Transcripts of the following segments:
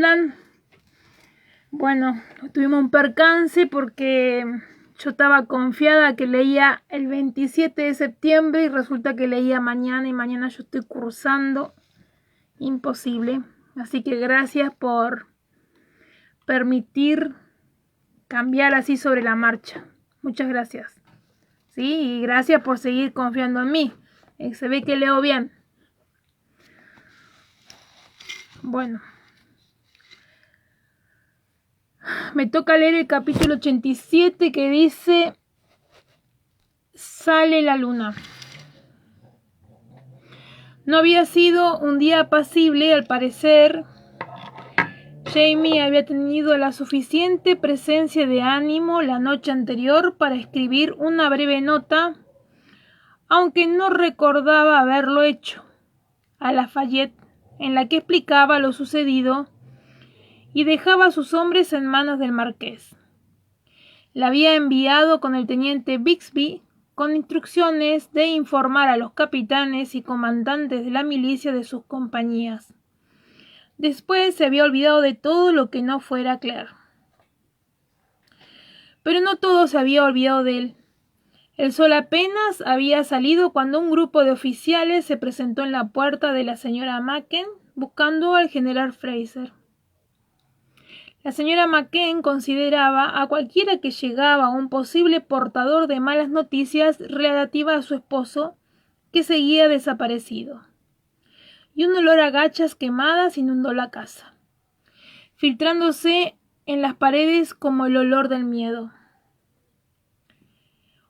Plan. Bueno, tuvimos un percance porque yo estaba confiada que leía el 27 de septiembre y resulta que leía mañana y mañana yo estoy cursando. Imposible. Así que gracias por permitir cambiar así sobre la marcha. Muchas gracias. Sí, y gracias por seguir confiando en mí. Se ve que leo bien. Bueno. Me toca leer el capítulo 87 que dice: Sale la luna. No había sido un día apacible, al parecer. Jamie había tenido la suficiente presencia de ánimo la noche anterior para escribir una breve nota, aunque no recordaba haberlo hecho, a Lafayette, en la que explicaba lo sucedido y dejaba a sus hombres en manos del marqués. La había enviado con el teniente Bixby con instrucciones de informar a los capitanes y comandantes de la milicia de sus compañías. Después se había olvidado de todo lo que no fuera Claire. Pero no todo se había olvidado de él. El sol apenas había salido cuando un grupo de oficiales se presentó en la puerta de la señora Macken buscando al general Fraser. La señora Macken consideraba a cualquiera que llegaba un posible portador de malas noticias relativa a su esposo, que seguía desaparecido. Y un olor a gachas quemadas inundó la casa, filtrándose en las paredes como el olor del miedo.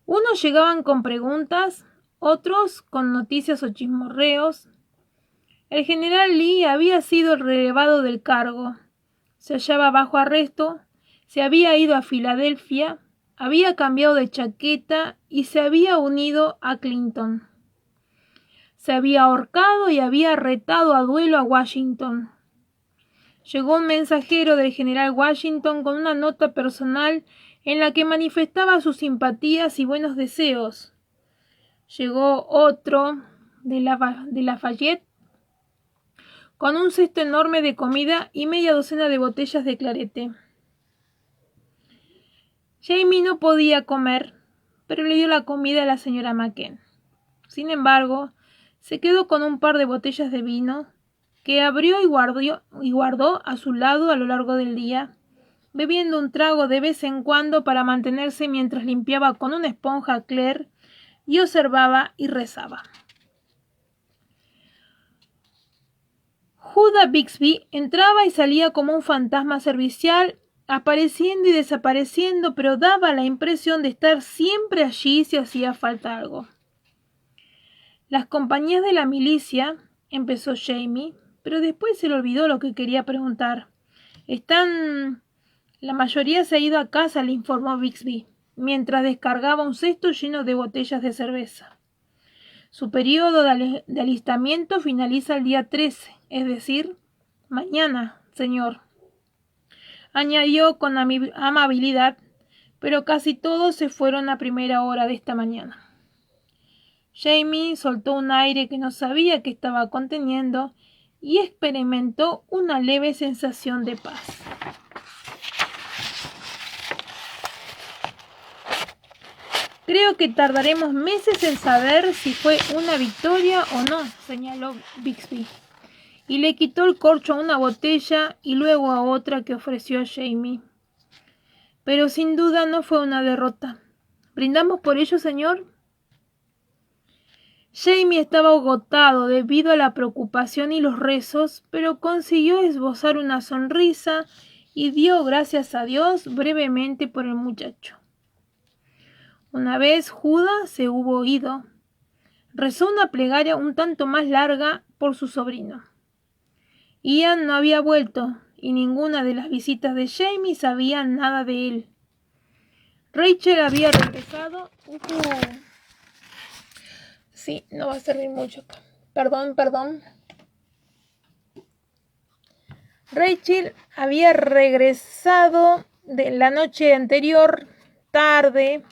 Unos llegaban con preguntas, otros con noticias o chismorreos. El general Lee había sido relevado del cargo. Se hallaba bajo arresto, se había ido a Filadelfia, había cambiado de chaqueta y se había unido a Clinton. Se había ahorcado y había retado a duelo a Washington. Llegó un mensajero del general Washington con una nota personal en la que manifestaba sus simpatías y buenos deseos. Llegó otro de Lafayette con un cesto enorme de comida y media docena de botellas de clarete. Jamie no podía comer, pero le dio la comida a la señora Macken. Sin embargo, se quedó con un par de botellas de vino que abrió y guardó a su lado a lo largo del día, bebiendo un trago de vez en cuando para mantenerse mientras limpiaba con una esponja a Claire y observaba y rezaba. Judah Bixby entraba y salía como un fantasma servicial, apareciendo y desapareciendo, pero daba la impresión de estar siempre allí si hacía falta algo. Las compañías de la milicia, empezó Jamie, pero después se le olvidó lo que quería preguntar. La mayoría se ha ido a casa, le informó Bixby, mientras descargaba un cesto lleno de botellas de cerveza. Su periodo de alistamiento finaliza el día 13, es decir, mañana, señor. Añadió con amabilidad, pero casi todos se fueron a primera hora de esta mañana. Jamie soltó un aire que no sabía que estaba conteniendo y experimentó una leve sensación de paz. Creo que tardaremos meses en saber si fue una victoria o no, señaló Bixby, y le quitó el corcho a una botella y luego a otra que ofreció a Jamie. Pero sin duda no fue una derrota. ¿Brindamos por ello, señor? Jamie estaba agotado debido a la preocupación y los rezos, pero consiguió esbozar una sonrisa y dio gracias a Dios brevemente por el muchacho. Una vez Judah se hubo ido, rezó una plegaria un tanto más larga por su sobrino. Ian no había vuelto y ninguna de las visitas de Jamie sabía nada de él. Rachel había regresado. Sí, no va a servir mucho. Perdón. Rachel había regresado de la noche anterior, tarde,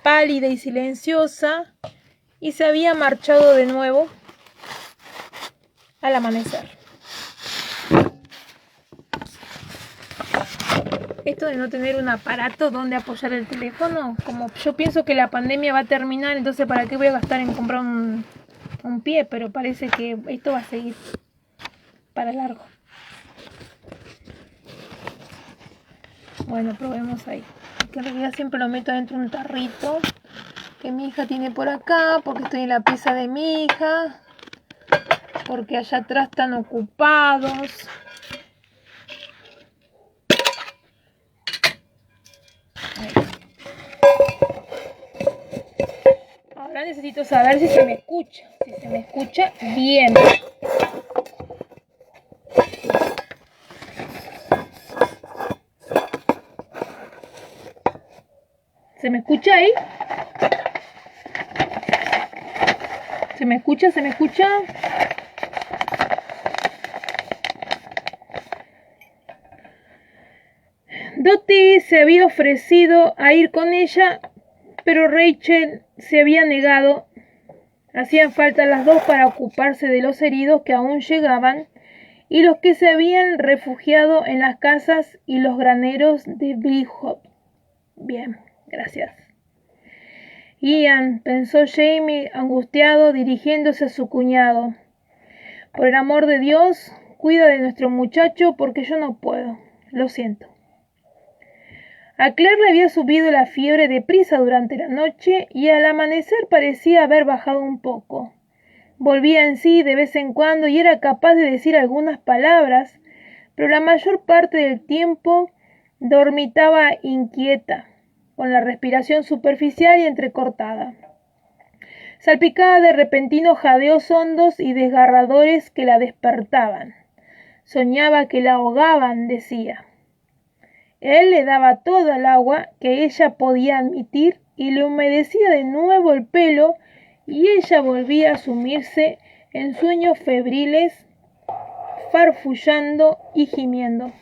pálida y silenciosa, y se había marchado de nuevo al amanecer. esto de no tener un aparato donde apoyar el teléfono, como yo pienso que la pandemia va a terminar, entonces ¿para qué voy a gastar en comprar un pie? Pero parece que esto va a seguir para largo. Bueno, probemos ahí. Que en realidad siempre lo meto dentro de un tarrito que mi hija tiene por acá, porque estoy en la pieza de mi hija, porque allá atrás están ocupados. Ahí. Ahora necesito saber si se me escucha bien. ¿Se me escucha ahí? ¿Se me escucha? Dottie se había ofrecido a ir con ella, pero Rachel se había negado. Hacían falta las dos para ocuparse de los heridos que aún llegaban y los que se habían refugiado en las casas y los graneros de Big Hope. Bien, gracias. Ian, pensó Jamie angustiado, dirigiéndose a su cuñado. Por el amor de Dios, cuida de nuestro muchacho porque yo no puedo. Lo siento. A Claire le había subido la fiebre deprisa durante la noche y al amanecer parecía haber bajado un poco. Volvía en sí de vez en cuando y era capaz de decir algunas palabras, pero la mayor parte del tiempo dormitaba inquieta, con la respiración superficial y entrecortada, salpicada de repentinos jadeos hondos y desgarradores que la despertaban. Soñaba que la ahogaban, decía. Él le daba toda el agua que ella podía admitir y le humedecía de nuevo el pelo y ella volvía a sumirse en sueños febriles, farfullando y gimiendo.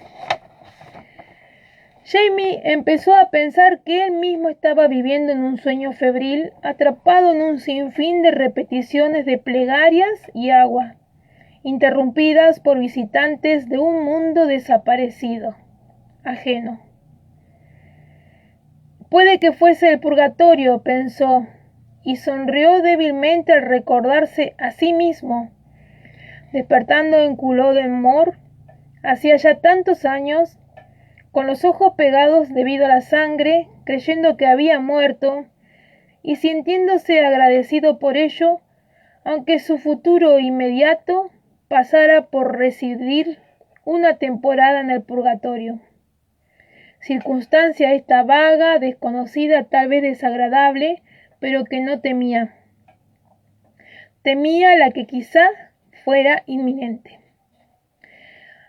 Jamie empezó a pensar que él mismo estaba viviendo en un sueño febril, atrapado en un sinfín de repeticiones de plegarias y agua, interrumpidas por visitantes de un mundo desaparecido, ajeno. Puede que fuese el purgatorio, pensó, y sonrió débilmente al recordarse a sí mismo, despertando en Culloden Moor, hacía ya tantos años, con los ojos pegados debido a la sangre, creyendo que había muerto, y sintiéndose agradecido por ello, aunque su futuro inmediato pasara por residir una temporada en el purgatorio. Circunstancia esta vaga, desconocida, tal vez desagradable, pero que no temía. Temía la que quizá fuera inminente.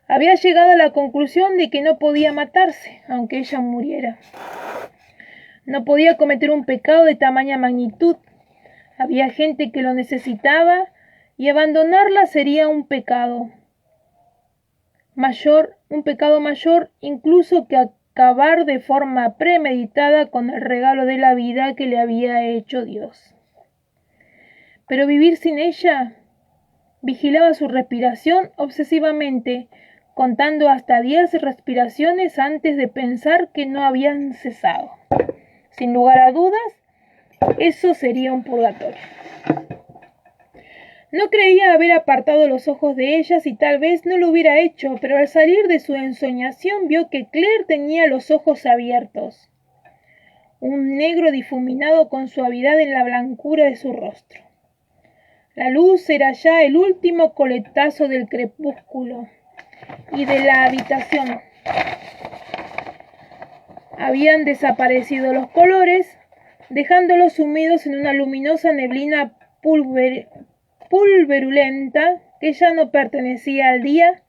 Había llegado a la conclusión de que no podía matarse, aunque ella muriera. No podía cometer un pecado de tamaña magnitud. Había gente que lo necesitaba y abandonarla sería un pecado mayor incluso que acabar de forma premeditada con el regalo de la vida que le había hecho Dios. Pero vivir sin ella, vigilaba su respiración obsesivamente, contando hasta 10 respiraciones antes de pensar que no habían cesado. Sin lugar a dudas, eso sería un purgatorio. No creía haber apartado los ojos de ellas y tal vez no lo hubiera hecho, pero al salir de su ensoñación vio que Claire tenía los ojos abiertos, un negro difuminado con suavidad en la blancura de su rostro. La luz era ya el último coletazo del crepúsculo y de la habitación. Habían desaparecido los colores, dejándolos sumidos en una luminosa neblina pulverulenta que ya no pertenecía al día,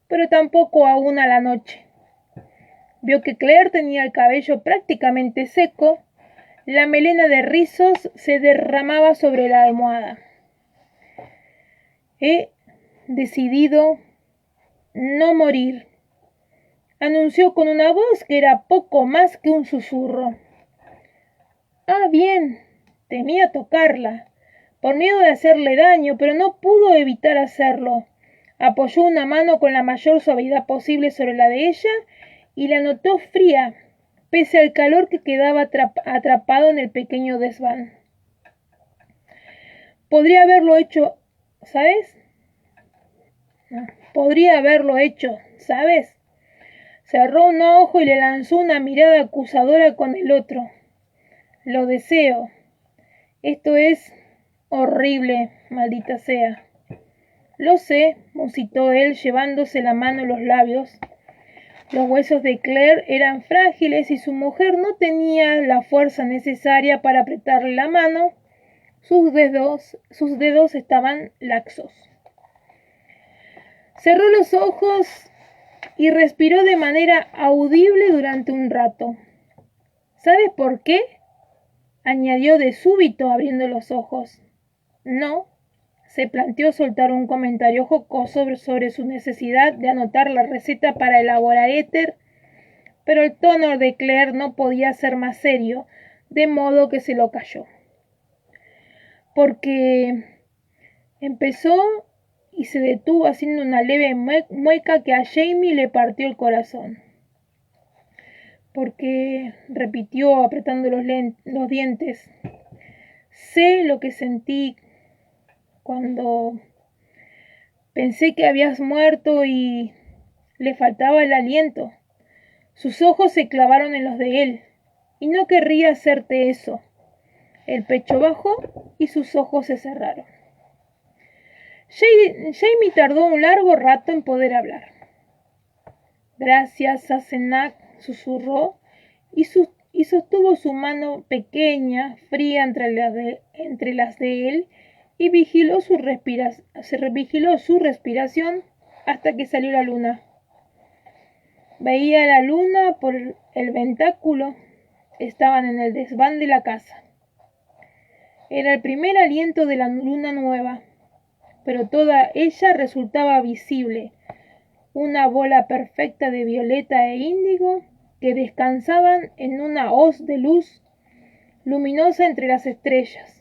pero tampoco aún a la noche. Vio que Claire tenía el cabello prácticamente seco, la melena de rizos se derramaba sobre la almohada. He decidido no morir, anunció con una voz que era poco más que un susurro. Ah, bien, temía tocarla, por miedo de hacerle daño, pero no pudo evitar hacerlo. Apoyó una mano con la mayor suavidad posible sobre la de ella y la notó fría, pese al calor que quedaba atrapado en el pequeño desván. Podría haberlo hecho, ¿sabes? Podría haberlo hecho, ¿sabes? Cerró un ojo y le lanzó una mirada acusadora con el otro. Lo deseo. Esto es horrible, maldita sea. Lo sé, musitó él, llevándose la mano a los labios. Los huesos de Claire eran frágiles y su mujer no tenía la fuerza necesaria para apretarle la mano. Sus dedos estaban laxos. Cerró los ojos y respiró de manera audible durante un rato. ¿Sabes por qué? Añadió de súbito, abriendo los ojos. No. Se planteó soltar un comentario jocoso sobre su necesidad de anotar la receta para elaborar éter, pero el tono de Claire no podía ser más serio, de modo que se lo calló. Porque empezó y se detuvo haciendo una leve mueca que a Jamie le partió el corazón. Porque, repitió apretando los dientes, sé lo que sentí cuando pensé que habías muerto y le faltaba el aliento. Sus ojos se clavaron en los de él, y no querría hacerte eso. El pecho bajó y sus ojos se cerraron. Jamie tardó un largo rato en poder hablar. Gracias, Sassenach, susurró, y sostuvo su mano pequeña, fría entre las de él, y vigiló su respiración hasta que salió la luna. Veía la luna por el ventáculo. Estaban en el desván de la casa. Era el primer aliento de la luna nueva, pero toda ella resultaba visible, una bola perfecta de violeta e índigo que descansaban en una hoz de luz luminosa entre las estrellas.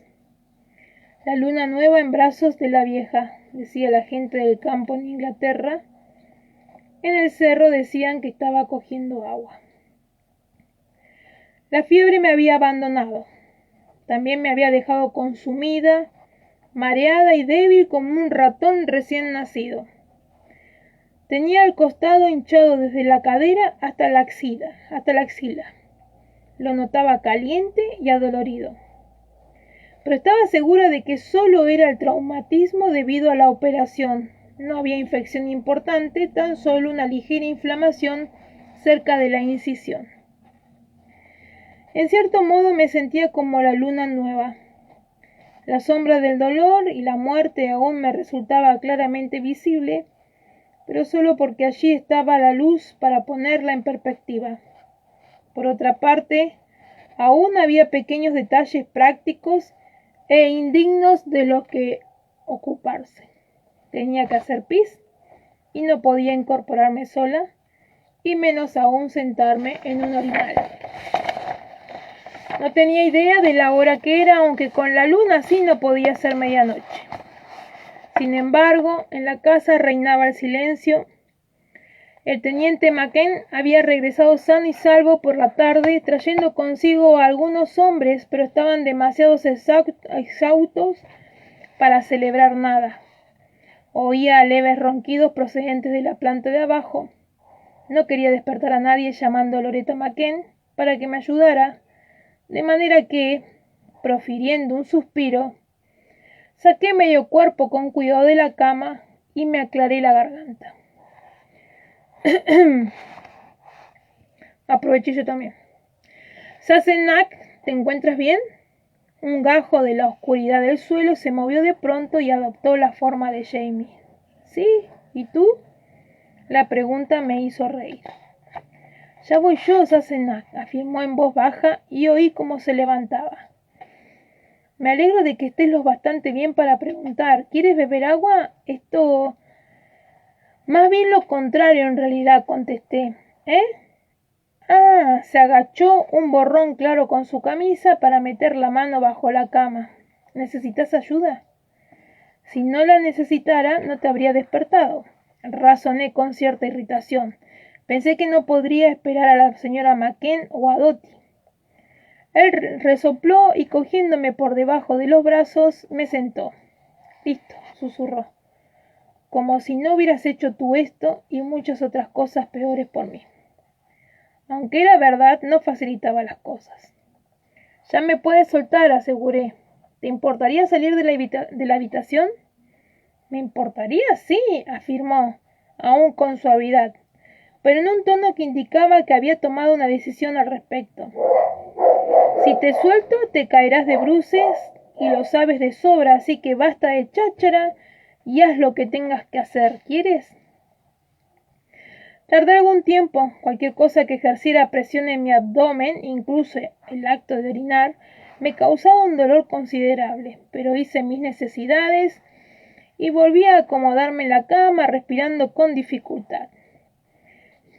La luna nueva en brazos de la vieja, decía la gente del campo en Inglaterra. En el cerro decían que estaba cogiendo agua. La fiebre me había abandonado. También me había dejado consumida, mareada y débil como un ratón recién nacido. Tenía el costado hinchado desde la cadera hasta la axila. Lo notaba caliente y adolorido. Pero estaba segura de que solo era el traumatismo debido a la operación. No había infección importante, tan solo una ligera inflamación cerca de la incisión. En cierto modo me sentía como la luna nueva. La sombra del dolor y la muerte aún me resultaba claramente visible, pero solo porque allí estaba la luz para ponerla en perspectiva. Por otra parte, aún había pequeños detalles prácticos e indignos de los que ocuparse. Tenía que hacer pis y no podía incorporarme sola, y menos aún sentarme en un orinal. No tenía idea de la hora que era, aunque con la luna sí no podía ser medianoche. Sin embargo, en la casa reinaba el silencio. El teniente Macken había regresado sano y salvo por la tarde, trayendo consigo a algunos hombres, pero estaban demasiado exhaustos para celebrar nada. Oía leves ronquidos procedentes de la planta de abajo. No quería despertar a nadie llamando a Loretta Macken para que me ayudara, de manera que, profiriendo un suspiro, saqué medio cuerpo con cuidado de la cama y me aclaré la garganta. Aproveché yo también. Sassenach, ¿te encuentras bien? Un gajo de la oscuridad del suelo se movió de pronto y adoptó la forma de Jamie. ¿Sí? ¿Y tú? La pregunta me hizo reír. Ya voy yo, Sassenach, afirmó en voz baja, y oí cómo se levantaba. Me alegro de que estés lo bastante bien para preguntar. ¿Quieres beber agua? Esto... Más bien lo contrario, en realidad, contesté. ¿Eh? Ah, se agachó un borrón claro con su camisa para meter la mano bajo la cama. ¿Necesitas ayuda? Si no la necesitara, no te habría despertado. Razoné con cierta irritación. Pensé que no podría esperar a la señora Macken o a Dotty. Él resopló y cogiéndome por debajo de los brazos me sentó. Listo, susurró. Como si no hubieras hecho tú esto y muchas otras cosas peores por mí. Aunque era verdad, no facilitaba las cosas. Ya me puedes soltar, aseguré. ¿Te importaría salir de la habitación? Me importaría, sí, afirmó, aún con suavidad, pero en un tono que indicaba que había tomado una decisión al respecto. Si te suelto, te caerás de bruces y lo sabes de sobra, así que basta de cháchara y haz lo que tengas que hacer. ¿Quieres? Tardé algún tiempo. Cualquier cosa que ejerciera presión en mi abdomen, incluso el acto de orinar, me causaba un dolor considerable, pero hice mis necesidades y volví a acomodarme en la cama, respirando con dificultad.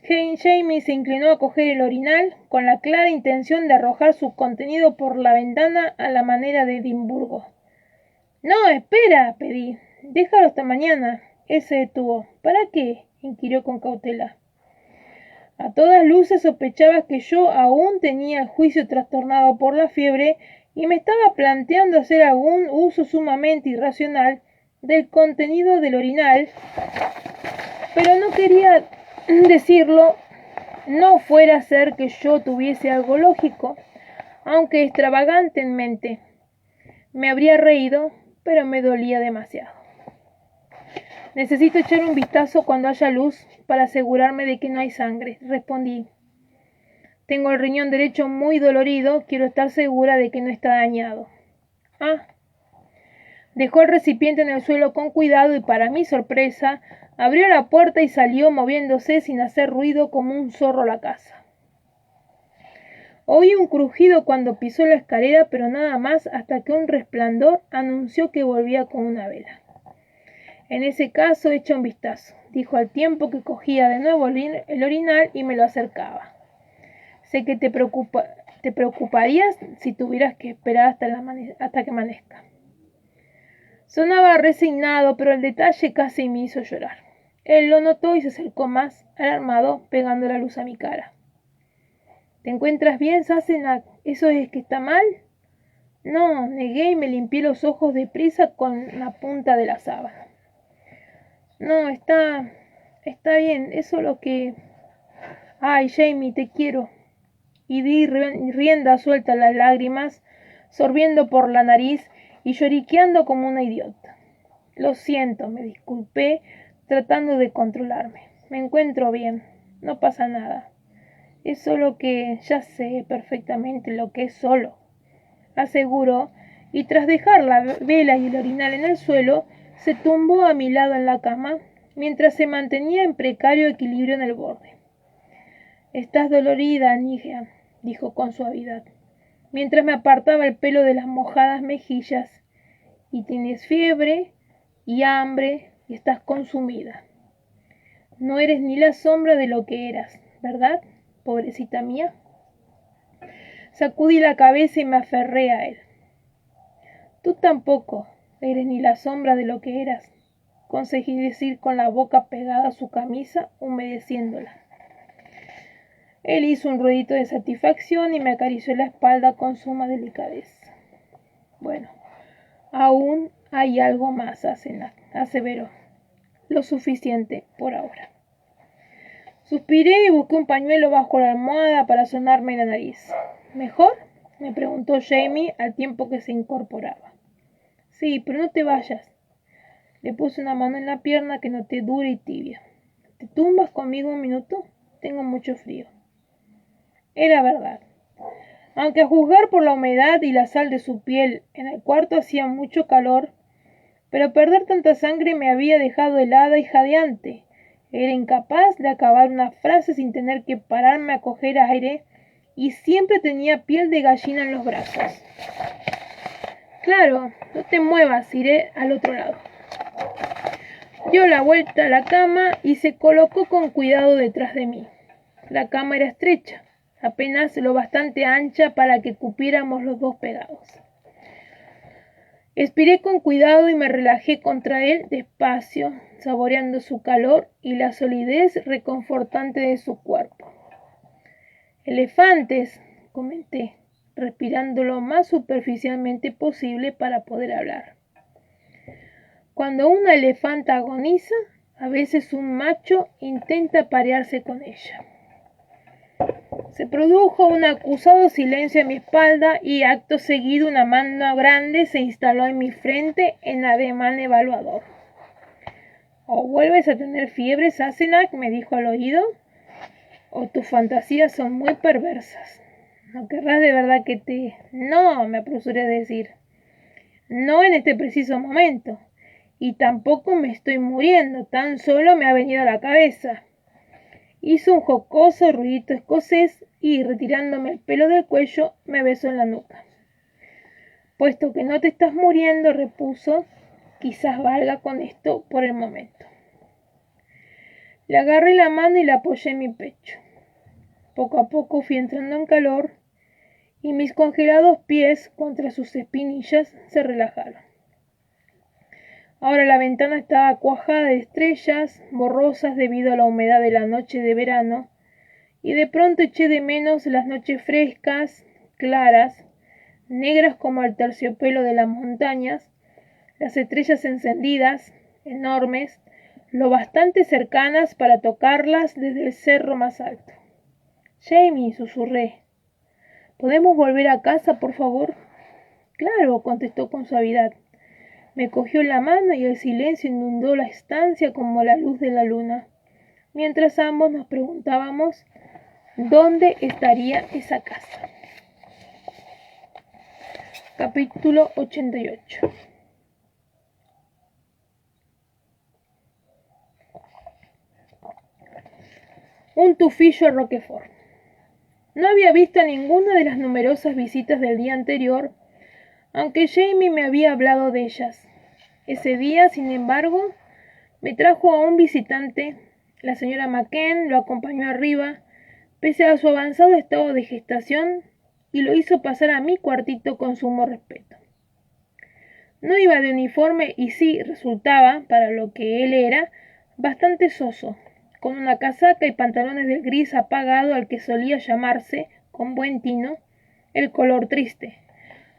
Jamie se inclinó a coger el orinal, con la clara intención de arrojar su contenido por la ventana a la manera de Edimburgo. —No, espera —pedí—. Déjalo hasta mañana. Él se detuvo. —¿Para qué? —inquirió con cautela. A todas luces sospechaba que yo aún tenía el juicio trastornado por la fiebre y me estaba planteando hacer algún uso sumamente irracional del contenido del orinal, pero no quería decirlo, no fuera a ser que yo tuviese algo lógico, aunque extravagante en mente. Me habría reído, pero me dolía demasiado. Necesito echar un vistazo cuando haya luz para asegurarme de que no hay sangre, respondí. Tengo el riñón derecho muy dolorido, quiero estar segura de que no está dañado. Ah. Dejó el recipiente en el suelo con cuidado y para mi sorpresa, abrió la puerta y salió moviéndose sin hacer ruido como un zorro a la caza. Oí un crujido cuando pisó la escalera, pero nada más hasta que un resplandor anunció que volvía con una vela. En ese caso, echa un vistazo, dijo al tiempo que cogía de nuevo el orinal y me lo acercaba. Sé que te preocuparías si tuvieras que esperar hasta que amanezca. Sonaba resignado, pero el detalle casi me hizo llorar. Él lo notó y se acercó más, alarmado, pegando la luz a mi cara. ¿Te encuentras bien, Sassenach? ¿Eso es que está mal? No, negué y me limpié los ojos deprisa con la punta de la sábana. No, está bien, eso es lo que... Ay, Jamie, te quiero. Y di rienda suelta a las lágrimas, sorbiendo por la nariz y lloriqueando como una idiota. Lo siento, me disculpé, tratando de controlarme. Me encuentro bien, no pasa nada. Es solo que ya sé perfectamente lo que es solo, aseguró, y tras dejar la vela y el orinal en el suelo, se tumbó a mi lado en la cama, mientras se mantenía en precario equilibrio en el borde. Estás dolorida, Nigel, dijo con suavidad, mientras me apartaba el pelo de las mojadas mejillas, y tienes fiebre y hambre y estás consumida. No eres ni la sombra de lo que eras, ¿verdad, pobrecita mía? Sacudí la cabeza y me aferré a él. Tú tampoco eres ni la sombra de lo que eras, conseguí decir con la boca pegada a su camisa, humedeciéndola. Él hizo un ruidito de satisfacción y me acarició la espalda con suma delicadeza. Bueno, aún hay algo más, aseveró. Lo suficiente por ahora. Suspiré y busqué un pañuelo bajo la almohada para sonarme la nariz. ¿Mejor? Me preguntó Jamie al tiempo que se incorporaba. Sí, pero no te vayas. Le puse una mano en la pierna que noté dura y tibia. ¿Te tumbas conmigo un minuto? Tengo mucho frío. Era verdad. Aunque a juzgar por la humedad y la sal de su piel, en el cuarto hacía mucho calor, pero perder tanta sangre me había dejado helada y jadeante. Era incapaz de acabar una frase sin tener que pararme a coger aire y siempre tenía piel de gallina en los brazos. Claro, no te muevas, iré al otro lado. Dio la vuelta a la cama y se colocó con cuidado detrás de mí. La cama era estrecha, apenas lo bastante ancha para que cupiéramos los dos pegados. Expiré con cuidado y me relajé contra él despacio, saboreando su calor y la solidez reconfortante de su cuerpo. Elefantes, comenté, respirando lo más superficialmente posible para poder hablar. Cuando una elefanta agoniza, a veces un macho intenta parearse con ella. Se produjo un acusado silencio a mi espalda y acto seguido una mano grande se instaló en mi frente en ademán evaluador. «¿O vuelves a tener fiebre, Sassenach?», me dijo al oído. «¿O tus fantasías son muy perversas? ¿No querrás de verdad que te...?» «No», me apresuré a decir. «No en este preciso momento. Y tampoco me estoy muriendo, tan solo me ha venido a la cabeza». Hizo un jocoso ruidito escocés y, retirándome el pelo del cuello, me besó en la nuca. «Puesto que no te estás muriendo», repuso, «quizás valga con esto por el momento». Le agarré la mano y la apoyé en mi pecho. Poco a poco fui entrando en calor y mis congelados pies contra sus espinillas se relajaron. Ahora la ventana estaba cuajada de estrellas borrosas debido a la humedad de la noche de verano, y de pronto eché de menos las noches frescas, claras, negras como el terciopelo de las montañas, las estrellas encendidas, enormes, lo bastante cercanas para tocarlas desde el cerro más alto. «Jamie», susurré, «¿podemos volver a casa, por favor?» «Claro», contestó con suavidad. Me cogió la mano y el silencio inundó la estancia como la luz de la luna, mientras ambos nos preguntábamos dónde estaría esa casa. Capítulo 88. Un tufillo a Roquefort. No había visto ninguna de las numerosas visitas del día anterior, aunque Jamie me había hablado de ellas. Ese día, sin embargo, me trajo a un visitante. La señora McKen lo acompañó arriba, pese a su avanzado estado de gestación, y lo hizo pasar a mi cuartito con sumo respeto. No iba de uniforme y sí resultaba, para lo que él era, bastante soso, con una casaca y pantalones del gris apagado al que solía llamarse, con buen tino, el color triste,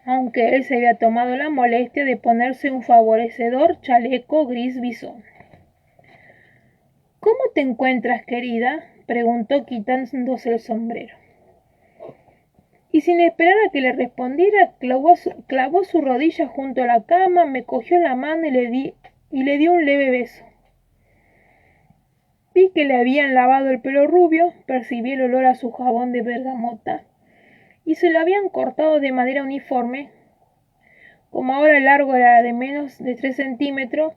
aunque él se había tomado la molestia de ponerse un favorecedor chaleco gris bisón. «¿Cómo te encuentras, querida?», preguntó quitándose el sombrero. Y sin esperar a que le respondiera, clavó su rodilla junto a la cama, me cogió la mano y le dio un leve beso. Vi que le habían lavado el pelo rubio, percibí el olor a su jabón de bergamota, y se lo habían cortado de manera uniforme. Como ahora el largo era de menos de 3 centímetros,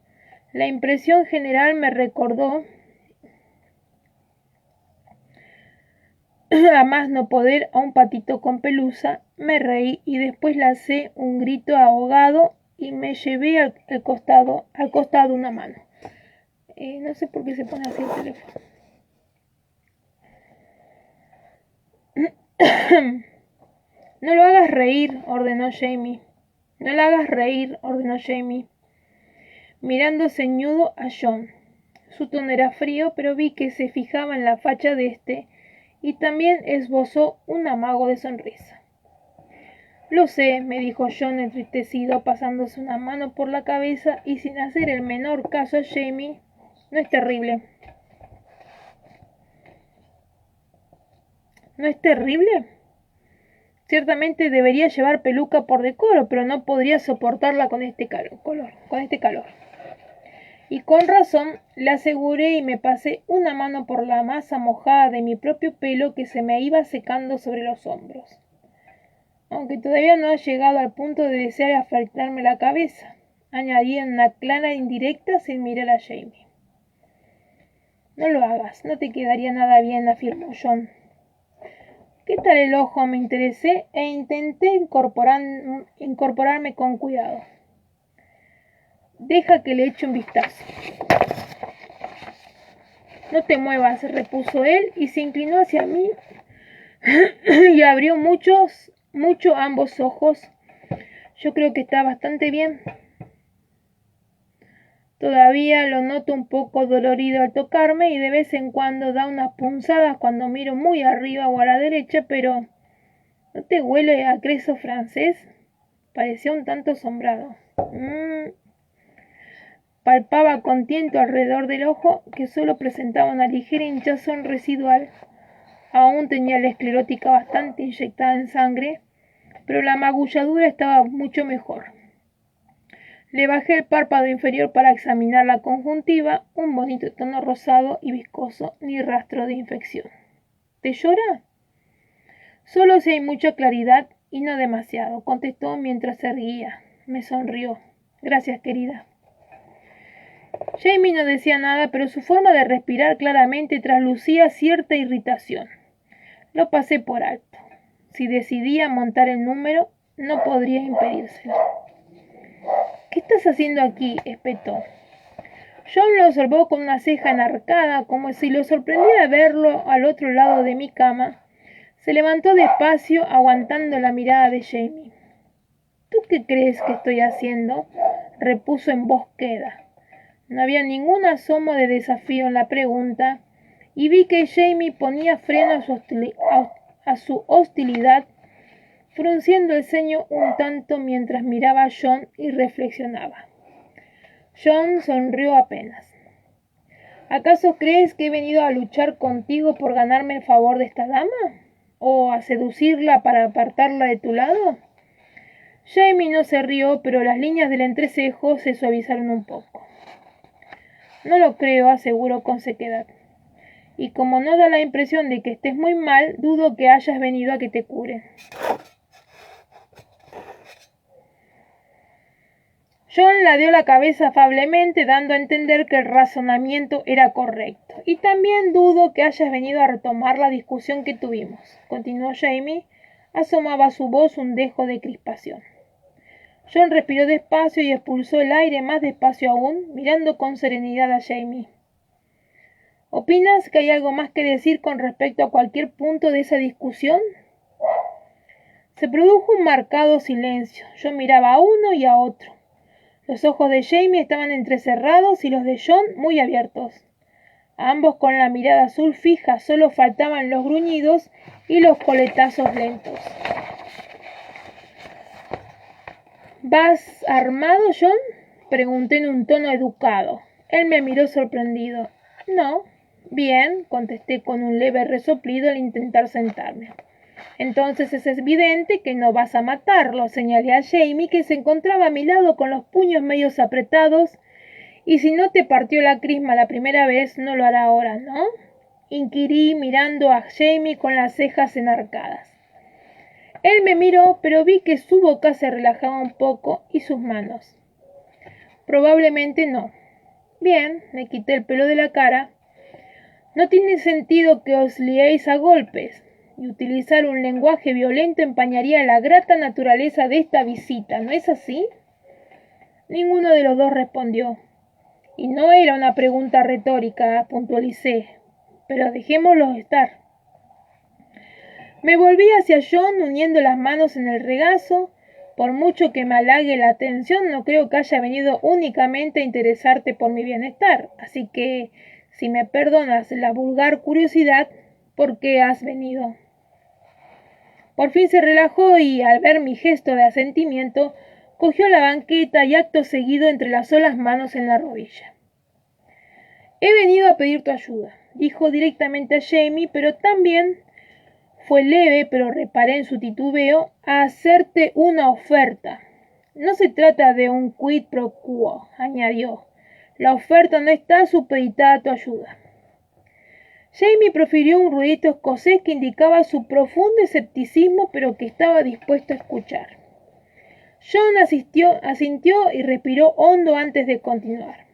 la impresión general me recordó, a más no poder, a un patito con pelusa. Me reí y después lancé un grito ahogado y me llevé al costado una mano. No sé por qué se pone así el teléfono. «No lo hagas reír», ordenó Jamie. «No la hagas reír», ordenó Jamie, mirando ceñudo a John. Su tono era frío, pero vi que se fijaba en la facha de éste y también esbozó un amago de sonrisa. «Lo sé», me dijo John entristecido, pasándose una mano por la cabeza y sin hacer el menor caso a Jamie. «No es terrible». «¿No es terrible? Ciertamente debería llevar peluca por decoro, pero no podría soportarla con este calor». Y con razón, le aseguré y me pasé una mano por la masa mojada de mi propio pelo que se me iba secando sobre los hombros. «Aunque todavía no ha llegado al punto de desear afeitarme la cabeza», añadí en una clara indirecta sin mirar a Jamie. «No lo hagas, no te quedaría nada bien», afirmó John. «¿Qué tal el ojo?», me interesé e intenté incorporarme con cuidado. «Deja que le eche un vistazo». «No te muevas», repuso él y se inclinó hacia mí y abrió mucho ambos ojos, Yo creo que está bastante bien. Todavía lo noto un poco dolorido al tocarme y de vez en cuando da unas punzadas cuando miro muy arriba o a la derecha, pero ¿no te huele a queso francés? Parecía un tanto asombrado. Palpaba con tiento alrededor del ojo, que solo presentaba una ligera hinchazón residual. Aún tenía la esclerótica bastante inyectada en sangre, pero la magulladura estaba mucho mejor. Le bajé el párpado inferior para examinar la conjuntiva, un bonito tono rosado y viscoso, ni rastro de infección. ¿Te llora? Solo si hay mucha claridad y no demasiado, contestó mientras se erguía. Me sonrió. Gracias, querida. Jamie no decía nada, pero su forma de respirar claramente traslucía cierta irritación. Lo pasé por alto. Si decidía montar el número, no podría impedírselo. ¿Qué estás haciendo aquí?, espetó. John lo observó con una ceja enarcada, como si lo sorprendiera verlo al otro lado de mi cama. Se levantó despacio, aguantando la mirada de Jamie. ¿Tú qué crees que estoy haciendo?, repuso en voz queda. No había ningún asomo de desafío en la pregunta, y vi que Jamie ponía freno a su hostilidad, frunciendo el ceño un tanto mientras miraba a John y reflexionaba. John sonrió apenas. ¿Acaso crees que he venido a luchar contigo por ganarme el favor de esta dama? ¿O a seducirla para apartarla de tu lado? Jamie no se rió, pero las líneas del entrecejo se suavizaron un poco. No lo creo, aseguró con sequedad. Y como no da la impresión de que estés muy mal, dudo que hayas venido a que te cure. John ladeó la cabeza afablemente, dando a entender que el razonamiento era correcto. Y también dudo que hayas venido a retomar la discusión que tuvimos, continuó Jamie. Asomaba a su voz un dejo de crispación. John respiró despacio y expulsó el aire más despacio aún, mirando con serenidad a Jamie. ¿Opinas que hay algo más que decir con respecto a cualquier punto de esa discusión? Se produjo un marcado silencio. Yo miraba a uno y a otro. Los ojos de Jamie estaban entrecerrados y los de John muy abiertos. Ambos con la mirada azul fija, solo faltaban los gruñidos y los coletazos lentos. ¿Vas armado, John?, pregunté en un tono educado. Él me miró sorprendido. No. Bien, contesté con un leve resoplido al intentar sentarme. Entonces es evidente que no vas a matarlo, señalé a Jamie, que se encontraba a mi lado con los puños medios apretados, y si no te partió la crisma la primera vez, no lo hará ahora, ¿no? Inquirí mirando a Jamie con las cejas enarcadas. Él me miró, pero vi que su boca se relajaba un poco y sus manos. Probablemente no. Bien, me quité el pelo de la cara. No tiene sentido que os liéis a golpes, y utilizar un lenguaje violento empañaría la grata naturaleza de esta visita, ¿no es así? Ninguno de los dos respondió. Y no era una pregunta retórica, puntualicé, pero dejémoslo estar. Me volví hacia John uniendo las manos en el regazo. Por mucho que me halague la atención, no creo que haya venido únicamente a interesarte por mi bienestar, así que, si me perdonas la vulgar curiosidad, ¿por qué has venido? Por fin se relajó y, al ver mi gesto de asentimiento, cogió la banqueta y acto seguido entrelazó las manos en la rodilla. He venido a pedir tu ayuda, dijo directamente a Jamie, pero también fue leve, pero reparé en su titubeo, a hacerte una oferta. No se trata de un quid pro quo, añadió. La oferta no está supeditada a tu ayuda. Jamie profirió un ruidito escocés que indicaba su profundo escepticismo, pero que estaba dispuesto a escuchar. John asintió y respiró hondo antes de continuar.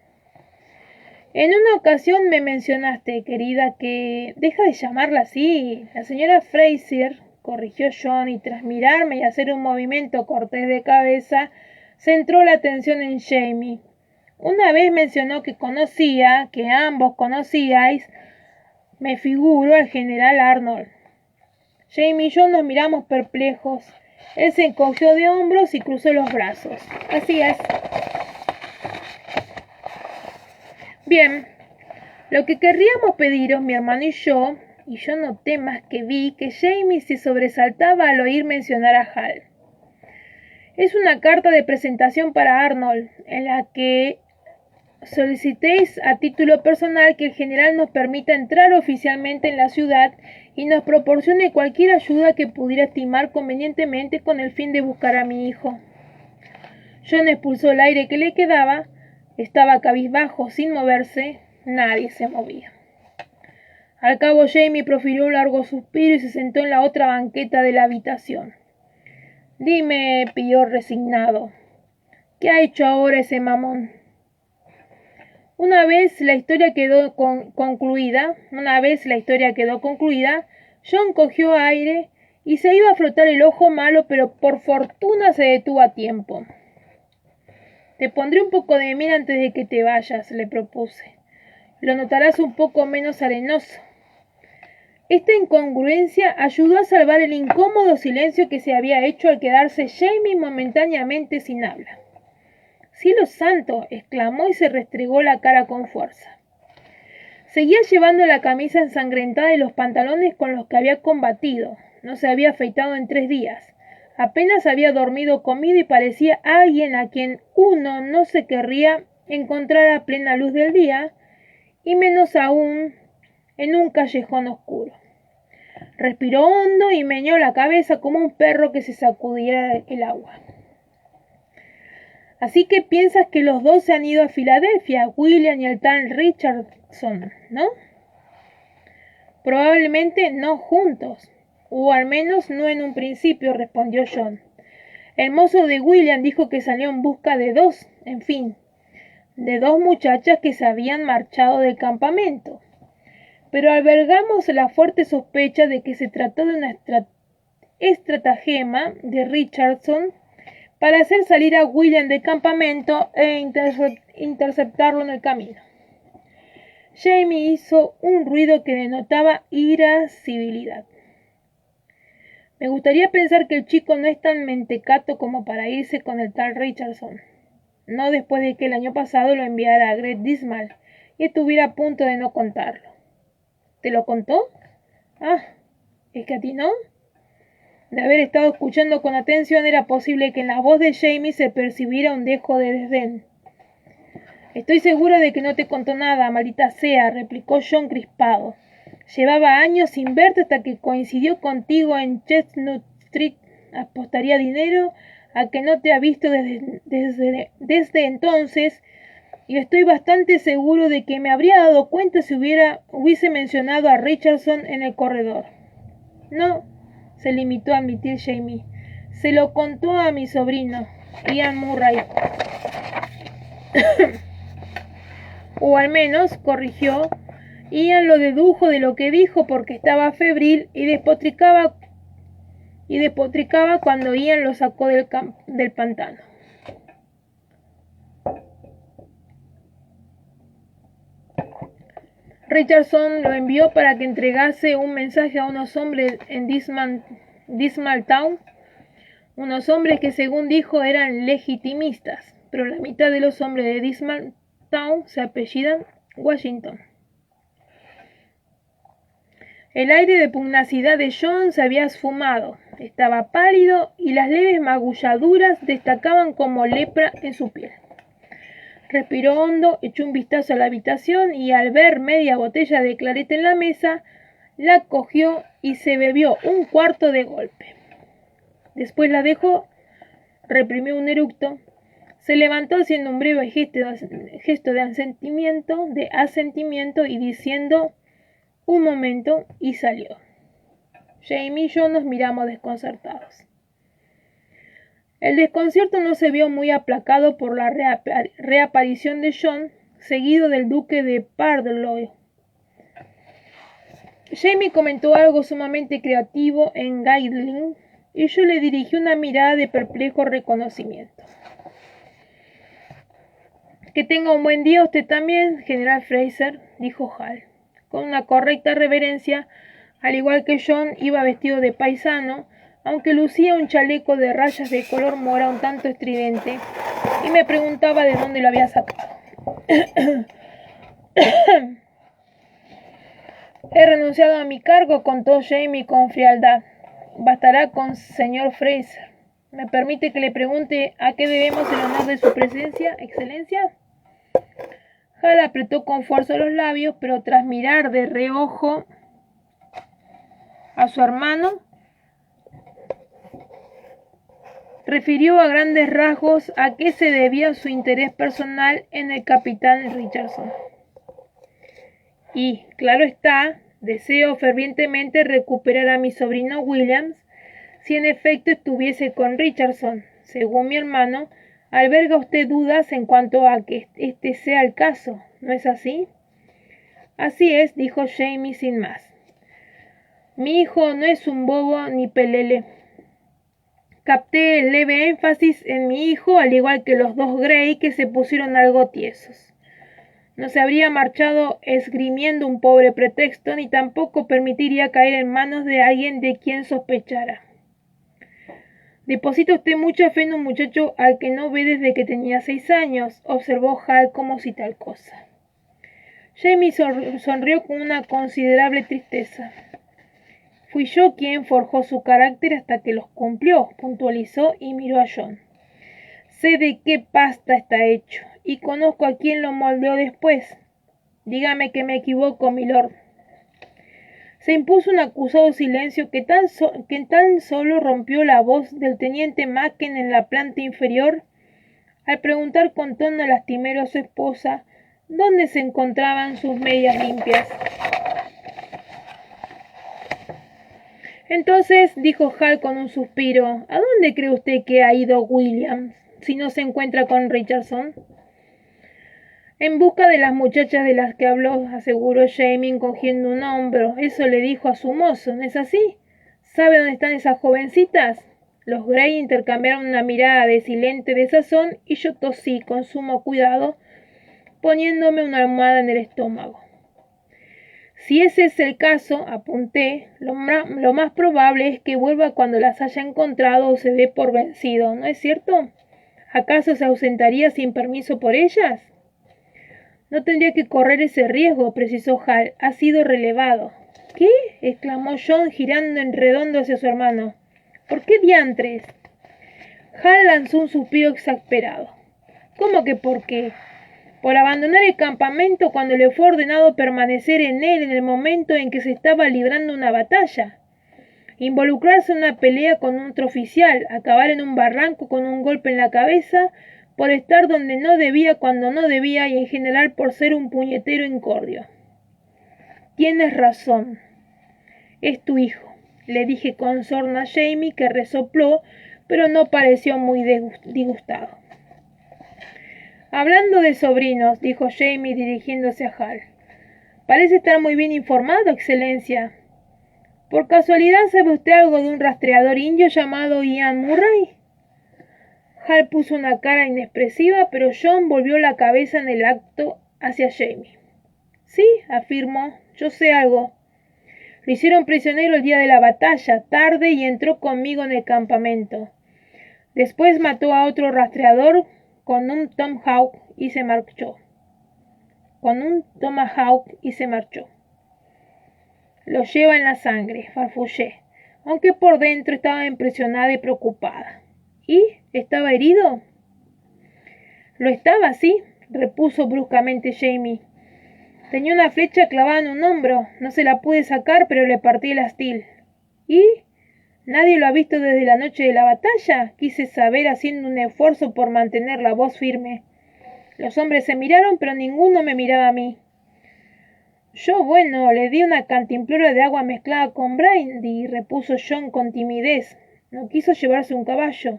En una ocasión me mencionaste, querida, que... Deja de llamarla así. La señora Fraser, corrigió John, y tras mirarme y hacer un movimiento cortés de cabeza, centró la atención en Jamie. Una vez mencionó que ambos conocíais, me figuro, al general Arnold. Jamie y yo nos miramos perplejos. Él se encogió de hombros y cruzó los brazos. Así es. Bien, lo que querríamos pediros, mi hermano y yo noté más que vi que Jamie se sobresaltaba al oír mencionar a Hal. Es una carta de presentación para Arnold, en la que solicitéis a título personal que el general nos permita entrar oficialmente en la ciudad y nos proporcione cualquier ayuda que pudiera estimar convenientemente con el fin de buscar a mi hijo. John expulsó el aire que le quedaba, estaba cabizbajo sin moverse, nadie se movía. Al cabo Jamie profirió un largo suspiro y se sentó en la otra banqueta de la habitación. Dime, pidió resignado, ¿qué ha hecho ahora ese mamón? Una vez la historia quedó concluida, John cogió aire y se iba a frotar el ojo malo, pero por fortuna se detuvo a tiempo. Te pondré un poco de miel antes de que te vayas, le propuse. Lo notarás un poco menos arenoso. Esta incongruencia ayudó a salvar el incómodo silencio que se había hecho al quedarse Jamie momentáneamente sin habla. ¡Cielo santo!, exclamó y se restregó la cara con fuerza. Seguía llevando la camisa ensangrentada y los pantalones con los que había combatido. No se había afeitado en 3 días. Apenas había dormido, comido y parecía alguien a quien uno no se querría encontrar a plena luz del día, y menos aún en un callejón oscuro. Respiró hondo y meneó la cabeza como un perro que se sacudiera el agua. Así que piensas que los dos se han ido a Filadelfia, William y el tal Richardson, ¿no? Probablemente no juntos, o al menos no en un principio, respondió John. El mozo de William dijo que salió en busca de dos muchachas que se habían marchado del campamento. Pero albergamos la fuerte sospecha de que se trató de una estratagema de Richardson para hacer salir a William del campamento e interceptarlo en el camino. Jamie hizo un ruido que denotaba irascibilidad. Me gustaría pensar que el chico no es tan mentecato como para irse con el tal Richardson. No después de que el año pasado lo enviara a Great Dismal y estuviera a punto de no contarlo. ¿Te lo contó? Ah, ¿es que a ti no? De haber estado escuchando con atención era posible que en la voz de Jamie se percibiera un dejo de desdén. Estoy segura de que no te contó nada, maldita sea, replicó John crispado. Llevaba años sin verte hasta que coincidió contigo en Chestnut Street. Apostaría dinero a que no te ha visto desde entonces, y estoy bastante seguro de que me habría dado cuenta si hubiese mencionado a Richardson en el corredor. No, se limitó a admitir Jamie. Se lo contó a mi sobrino, Ian Murray. O al menos, corrigió, Ian lo dedujo de lo que dijo porque estaba febril y despotricaba cuando Ian lo sacó del pantano. Richardson lo envió para que entregase un mensaje a unos hombres en Dismal Town, unos hombres que según dijo eran legitimistas, pero la mitad de los hombres de Dismal Town se apellidan Washington. El aire de pugnacidad de John se había esfumado, estaba pálido y las leves magulladuras destacaban como lepra en su piel. Respiró hondo, echó un vistazo a la habitación y al ver media botella de clarete en la mesa, la cogió y se bebió un cuarto de golpe. Después la dejó, reprimió un eructo, se levantó haciendo un breve gesto de asentimiento y diciendo un momento y salió. Jamie y yo nos miramos desconcertados. El desconcierto no se vio muy aplacado por la reaparición de John, seguido del duque de Pardloe. Jamie comentó algo sumamente creativo en Gaidling y yo le dirigí una mirada de perplejo reconocimiento. Que tenga un buen día usted también, general Fraser, dijo Hal, con una correcta reverencia. Al igual que John, iba vestido de paisano, aunque lucía un chaleco de rayas de color mora un tanto estridente, y me preguntaba de dónde lo había sacado. He renunciado a mi cargo, contó Jamie con frialdad. Bastará con señor Fraser. ¿Me permite que le pregunte a qué debemos el honor de su presencia, excelencia? Hal apretó con fuerza los labios, pero tras mirar de reojo a su hermano, refirió a grandes rasgos a qué se debía su interés personal en el capitán Richardson. Y, claro está, deseo fervientemente recuperar a mi sobrino Williams, si en efecto estuviese con Richardson. Según mi hermano, alberga usted dudas en cuanto a que este sea el caso, ¿no es así? Así es, dijo Jamie sin más. Mi hijo no es un bobo ni pelele. Capté el leve énfasis en mi hijo, al igual que los dos Grey, que se pusieron algo tiesos. No se habría marchado esgrimiendo un pobre pretexto, ni tampoco permitiría caer en manos de alguien de quien sospechara. Deposita usted mucha fe en un muchacho al que no ve desde que tenía 6 años, observó Hal como si tal cosa. Jamie sonrió con una considerable tristeza. Fui yo quien forjó su carácter hasta que los cumplió, puntualizó y miró a John. Sé de qué pasta está hecho, y conozco a quien lo moldeó después. Dígame que me equivoco, milord. Se impuso un acusado silencio que tan solo rompió la voz del teniente Macken en la planta inferior, al preguntar con tono lastimero a su esposa dónde se encontraban sus medias limpias. Entonces, dijo Hal con un suspiro, ¿a dónde cree usted que ha ido Williams, si no se encuentra con Richardson? En busca de las muchachas de las que habló, aseguró Jamie encogiendo un hombro. Eso le dijo a su mozo, ¿no es así? ¿Sabe dónde están esas jovencitas? Los Grey intercambiaron una mirada de silente desazón y yo tosí con sumo cuidado, poniéndome una almohada en el estómago. Si ese es el caso, apunté, lo más probable es que vuelva cuando las haya encontrado o se dé por vencido, ¿no es cierto? ¿Acaso se ausentaría sin permiso por ellas? No tendría que correr ese riesgo, precisó Hal. Ha sido relevado. ¿Qué? Exclamó John girando en redondo hacia su hermano. ¿Por qué diantres? Hal lanzó un suspiro exasperado. ¿Cómo que por qué? Por abandonar el campamento cuando le fue ordenado permanecer en él en el momento en que se estaba librando una batalla. Involucrarse en una pelea con otro oficial, acabar en un barranco con un golpe en la cabeza, por estar donde no debía cuando no debía y en general por ser un puñetero incordio. Tienes razón. Es tu hijo, le dije con sorna a Jamie, que resopló, pero no pareció muy disgustado. Hablando de sobrinos, dijo Jamie dirigiéndose a Hal. Parece estar muy bien informado, excelencia. ¿Por casualidad sabe usted algo de un rastreador indio llamado Ian Murray? Hal puso una cara inexpresiva, pero John volvió la cabeza en el acto hacia Jamie. Sí, afirmó, yo sé algo. Lo hicieron prisionero el día de la batalla, tarde, y entró conmigo en el campamento. Después mató a otro rastreador con un tomahawk y se marchó. Lo lleva en la sangre, farfullé, aunque por dentro estaba impresionada y preocupada. ¿Y? ¿Estaba herido? Lo estaba, sí, repuso bruscamente Jamie. Tenía una flecha clavada en un hombro. No se la pude sacar, pero le partí el astil. ¿Y? ¿Nadie lo ha visto desde la noche de la batalla? Quise saber, haciendo un esfuerzo por mantener la voz firme. Los hombres se miraron, pero ninguno me miraba a mí. Yo, bueno, le di una cantimplora de agua mezclada con brandy, repuso John con timidez. No quiso llevarse un caballo.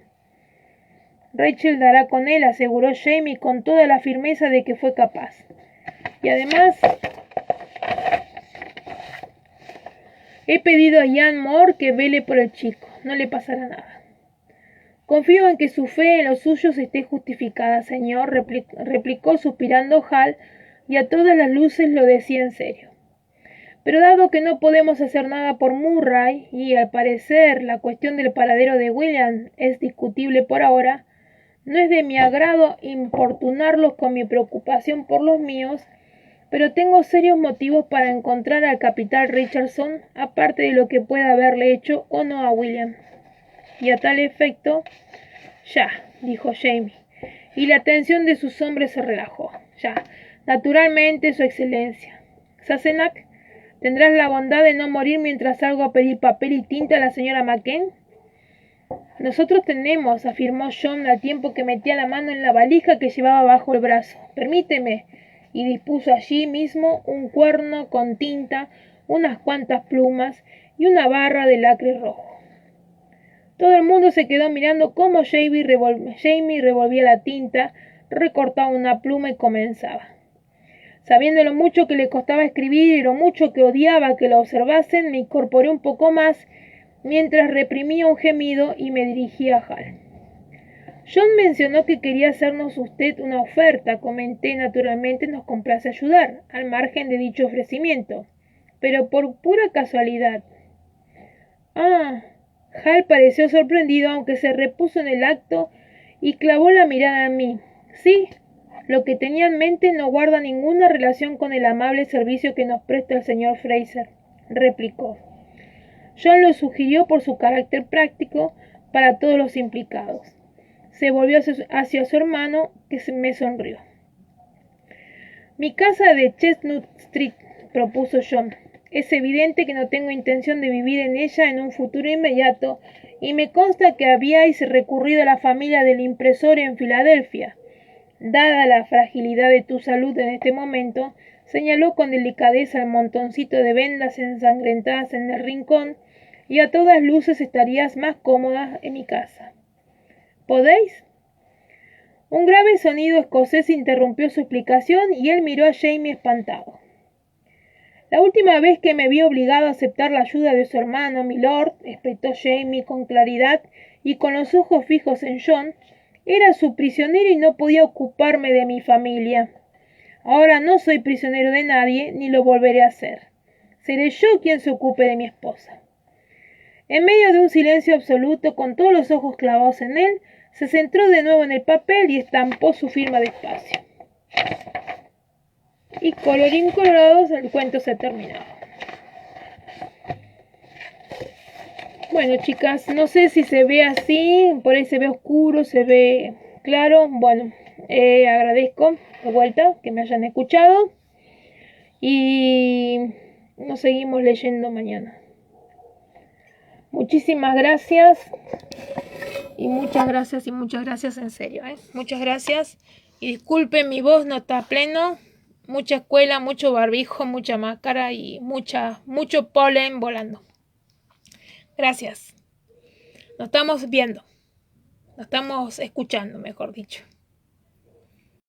Rachel dará con él, aseguró Jamie con toda la firmeza de que fue capaz. Y además, he pedido a Ian Moore que vele por el chico. No le pasará nada. Confío en que su fe en los suyos esté justificada, señor, replicó suspirando Hal, y a todas las luces lo decía en serio. Pero dado que no podemos hacer nada por Murray, y al parecer la cuestión del paradero de William es discutible por ahora, no es de mi agrado importunarlos con mi preocupación por los míos, pero tengo serios motivos para encontrar al capitán Richardson, aparte de lo que pueda haberle hecho o no a William. Y a tal efecto, ya, dijo Jamie, y la tensión de sus hombres se relajó. Ya, naturalmente, su excelencia. Sassenach, ¿tendrás la bondad de no morir mientras salgo a pedir papel y tinta a la señora McKen? Nosotros tenemos, afirmó John al tiempo que metía la mano en la valija que llevaba bajo el brazo. Permíteme. Y dispuso allí mismo un cuerno con tinta, unas cuantas plumas y una barra de lacre rojo. Todo el mundo se quedó mirando cómo Jamie revolvía la tinta, recortaba una pluma y comenzaba. Sabiendo lo mucho que le costaba escribir y lo mucho que odiaba que lo observasen, me incorporé un poco más mientras reprimía un gemido y me dirigí a Hal. John mencionó que quería hacernos usted una oferta. Comenté, naturalmente nos complace ayudar, al margen de dicho ofrecimiento, pero por pura casualidad. Ah, Hal pareció sorprendido, aunque se repuso en el acto y clavó la mirada en mí. Sí, lo que tenía en mente no guarda ninguna relación con el amable servicio que nos presta el señor Fraser, replicó. John lo sugirió por su carácter práctico para todos los implicados. Se volvió hacia su hermano, que me sonrió. Mi casa de Chestnut Street, propuso John. Es evidente que no tengo intención de vivir en ella en un futuro inmediato, y me consta que habíais recurrido a la familia del impresor en Filadelfia. Dada la fragilidad de tu salud en este momento, señaló con delicadeza el montoncito de vendas ensangrentadas en el rincón, y a todas luces estarías más cómoda en mi casa. ¿Podéis? Un grave sonido escocés interrumpió su explicación y él miró a Jamie espantado. La última vez que me vi obligado a aceptar la ayuda de su hermano, milord, espetó Jamie con claridad y con los ojos fijos en John, era su prisionero y no podía ocuparme de mi familia. Ahora no soy prisionero de nadie, ni lo volveré a ser. Seré yo quien se ocupe de mi esposa. En medio de un silencio absoluto, con todos los ojos clavados en él, se centró de nuevo en el papel y estampó su firma despacio. Y colorín colorado, el cuento se ha terminado. Bueno, chicas, no sé si se ve así, por ahí se ve oscuro, se ve claro. Bueno, agradezco de vuelta que me hayan escuchado y nos seguimos leyendo mañana. Muchísimas gracias y muchas gracias en serio, Muchas gracias y disculpen, mi voz no está a pleno, mucha escuela, mucho barbijo, mucha máscara y mucho polen volando. Gracias. Nos estamos viendo, nos estamos escuchando, mejor dicho.